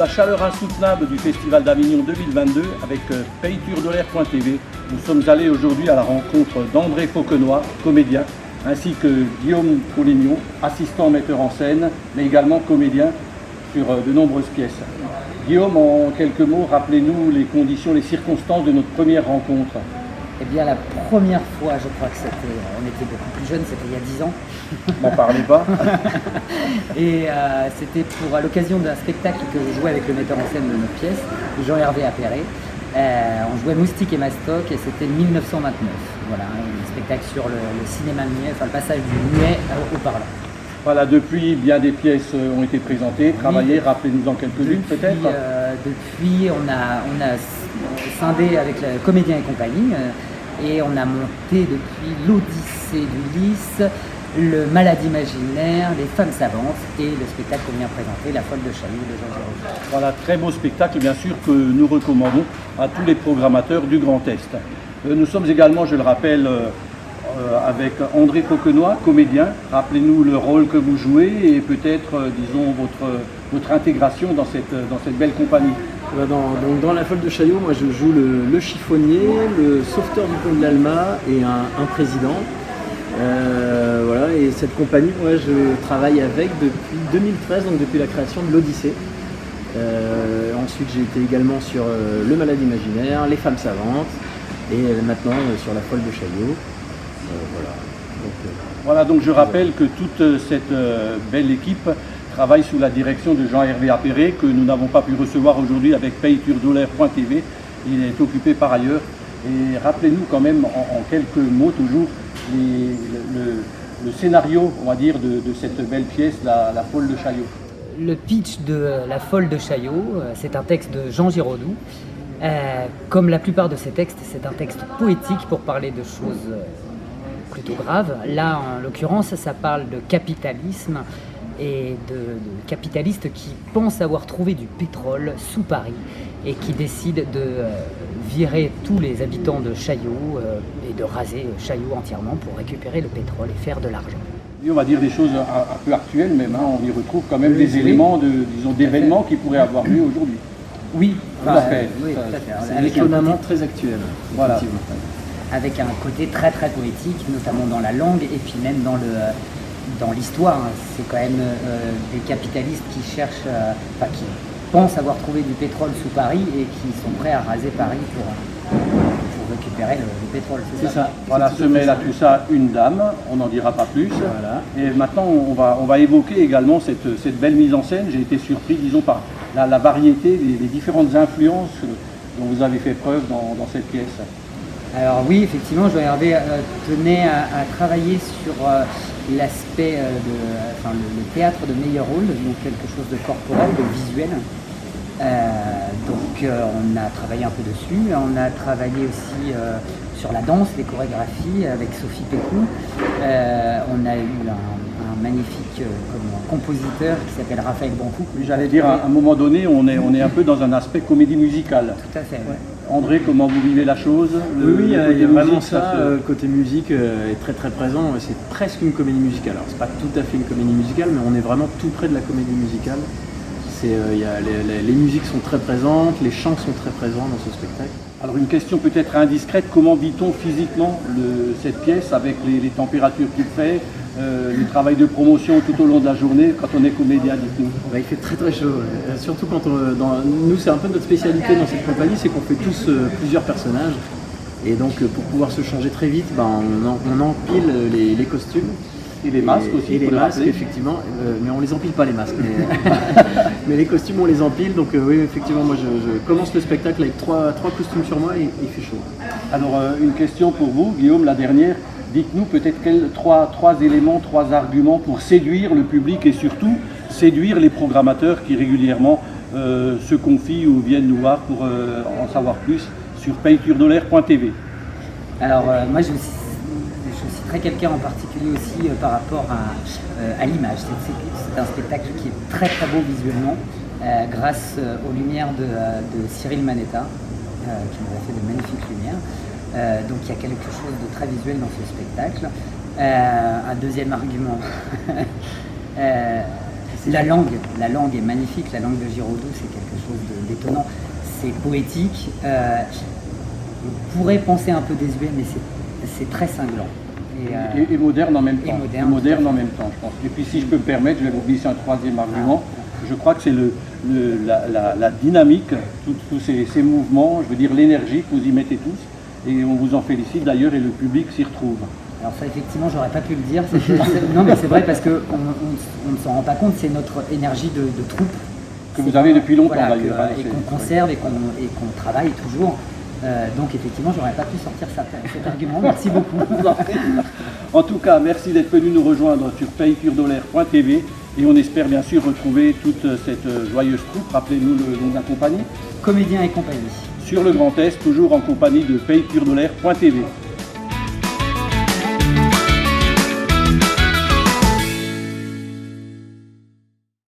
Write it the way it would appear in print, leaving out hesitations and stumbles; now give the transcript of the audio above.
la chaleur insoutenable du Festival d'Avignon 2022 avec payturdelair.tv. Nous sommes allés aujourd'hui à la rencontre d'André Fauquenois, comédien, ainsi que Guillaume Collignon, assistant metteur en scène, mais également comédien sur de nombreuses pièces. Guillaume, en quelques mots, rappelez-nous les conditions, les circonstances de notre première rencontre. Eh bien, la première fois, je crois que on était beaucoup plus jeunes, c'était il y a 10 ans. N'en parlez pas. Et c'était à l'occasion d'un spectacle que je jouais avec le metteur en scène de notre pièce, Jean-Hervé Appéré. On jouait Moustique et Mastoc et c'était 1929. Voilà, un spectacle sur le cinéma muet, enfin le passage du muet au parlant. Voilà, depuis, bien des pièces ont été présentées, travaillées, oui, rappelez-nous en quelques-unes peut-être. Depuis, on a scindé avec le Comédien et compagnie et on a monté depuis l'Odyssée d'Ulysse, le Malade imaginaire, les Femmes savantes et le spectacle qu'on vient présenter, La Folle de Chaillot de Jean Giraudoux. Voilà, très beau spectacle bien sûr que nous recommandons à tous les programmateurs du Grand Est. Nous sommes également, je le rappelle, avec André Fauquenois, comédien. Rappelez-nous le rôle que vous jouez et peut-être, disons, votre intégration dans cette belle compagnie. Dans La Folle de Chaillot, moi je joue le chiffonnier, le sauveteur du pont de l'Alma et un président. Voilà, et cette compagnie, moi je travaille avec depuis 2013, donc depuis la création de l'Odyssée. Ensuite j'ai été également sur le Malade imaginaire, les Femmes savantes et maintenant sur La Folle de Chaillot. Voilà, donc je rappelle que toute cette belle équipe travaille sous la direction de Jean-Hervé Appéré, que nous n'avons pas pu recevoir aujourd'hui avec payturdelair.tv. Il est occupé par ailleurs. Et rappelez-nous quand même en quelques mots toujours le scénario, on va dire, de cette belle pièce, La Folle de Chaillot. Le pitch de La Folle de Chaillot, c'est un texte de Jean Giraudoux. Comme la plupart de ses textes, c'est un texte poétique pour parler de choses plutôt graves. Là, en l'occurrence, ça parle de capitalisme et de capitalistes qui pensent avoir trouvé du pétrole sous Paris et qui décident de virer tous les habitants de Chaillot et de raser Chaillot entièrement pour récupérer le pétrole et faire de l'argent. Et on va dire des choses un peu actuelles même, hein. On y retrouve quand même des éléments d'événements qui pourraient avoir lieu aujourd'hui. Oui, tout à fait. Avec étonnamment très actuel. Voilà. Avec un côté très très poétique, notamment dans la langue et puis même dans l'histoire. C'est quand même des capitalistes qui cherchent, qui pensent avoir trouvé du pétrole sous Paris et qui sont prêts à raser Paris pour récupérer le pétrole. C'est ça. Voilà, se mêle à tout ça une dame, on n'en dira pas plus. Voilà. Et maintenant, on va évoquer également cette belle mise en scène. J'ai été surpris, disons, par la variété, les différentes influences dont vous avez fait preuve dans cette pièce. Alors oui, effectivement, Jean-Hervé tenait à travailler sur l'aspect le théâtre de Meyerhold, donc quelque chose de corporel, de visuel. On a travaillé un peu dessus. On a travaillé aussi sur la danse, les chorégraphies avec Sophie Pécou. On a eu un magnifique compositeur qui s'appelle Raphaël Bancou. J'allais dire, à un moment donné, on est un peu dans un aspect comédie musicale. Tout à fait. Ouais. André, comment vous vivez la chose? Oui, il y a vraiment ça. Côté musique est très très présent. C'est presque une comédie musicale. Alors c'est pas tout à fait une comédie musicale, mais on est vraiment tout près de la comédie musicale. Les musiques sont très présentes, les chants sont très présents dans ce spectacle. Alors une question peut-être indiscrète, comment vit-on physiquement cette pièce avec les températures qu'il fait, le travail de promotion tout au long de la journée quand on est comédien, dites-nous? Il fait très très chaud, surtout quand nous c'est un peu notre spécialité dans cette compagnie, c'est qu'on fait tous plusieurs personnages. Et donc pour pouvoir se changer très vite, on empile les costumes. Et les masques aussi. Et les masques, effectivement, mais on les empile pas les masques. Mais les costumes, on les empile. Donc oui, effectivement, moi je commence le spectacle avec trois costumes sur moi et il fait chaud. Alors une question pour vous, Guillaume, la dernière. Dites-nous peut-être trois éléments, trois arguments pour séduire le public et surtout séduire les programmateurs qui régulièrement se confient ou viennent nous voir pour en savoir plus sur payturdelair.tv. Alors moi je citerai quelqu'un en particulier aussi par rapport à l'image. C'est un spectacle qui est très très beau visuellement grâce aux lumières de Cyril Manetta qui nous a fait de magnifiques lumières. Donc il y a quelque chose de très visuel dans ce spectacle. Un deuxième argument, La langue est magnifique, la langue de Giraudoux, c'est quelque chose d'étonnant. C'est poétique. On pourrait penser un peu désuet, mais c'est très cinglant. Et moderne en même temps. Et moderne en même temps, je pense. Et puis si je peux me permettre, je vais vous glisser un troisième argument. Je crois que c'est la dynamique, tous ces mouvements, je veux dire l'énergie que vous y mettez tous. Et on vous en félicite d'ailleurs et le public s'y retrouve. Alors ça, effectivement, j'aurais pas pu le dire. Non, mais c'est vrai parce qu'on ne s'en rend pas compte, c'est notre énergie de troupe. Que vous avez depuis longtemps d'ailleurs. Et qu'on conserve et qu'on travaille toujours. Donc effectivement, j'aurais pas pu sortir cet argument. Merci beaucoup. En tout cas, merci d'être venu nous rejoindre sur payturedolaire.tv et on espère bien sûr retrouver toute cette joyeuse troupe. Rappelez-nous le nom de la compagnie. Comédiens et compagnie. Sur le Grand Est, toujours en compagnie de payturedolaire.tv.